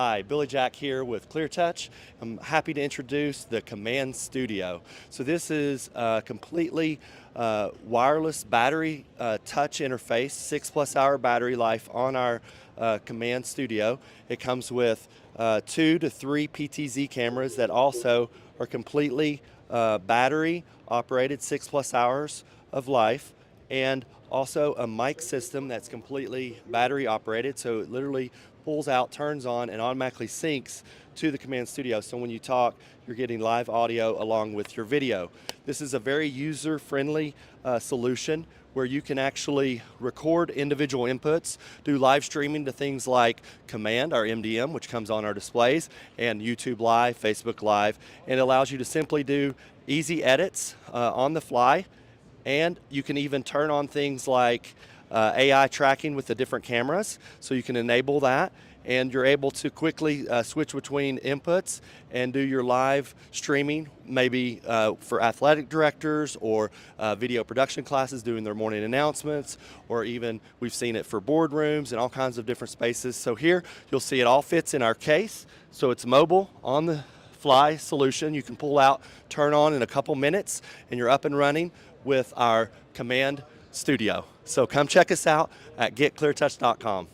Hi, Billy Jack here with ClearTouch. I'm happy to introduce the Command Studio. So this is a completely wireless battery touch interface, 6+ hour battery life on our Command Studio. It comes with 2 to 3 PTZ cameras that also are completely battery operated, 6+ hours of life, and also a mic system that's completely battery operated, so it literally pulls out, turns on, and automatically syncs to the Command Studio. So when you talk, you're getting live audio along with your video. This is a very user-friendly solution where you can actually record individual inputs, do live streaming to things like Command, our MDM, which comes on our displays, and YouTube Live, Facebook Live, and it allows you to simply do easy edits on the fly. And you can even turn on things like AI tracking with the different cameras, so you can enable that, and you're able to quickly switch between inputs and do your live streaming, maybe for athletic directors or video production classes doing their morning announcements, or even we've seen it for boardrooms and all kinds of different spaces. So here you'll see it all fits in our case, so it's mobile, on the fly solution. You can pull out, turn on in a couple minutes, and you're up and running with our Command Studio. So come check us out at getcleartouch.com.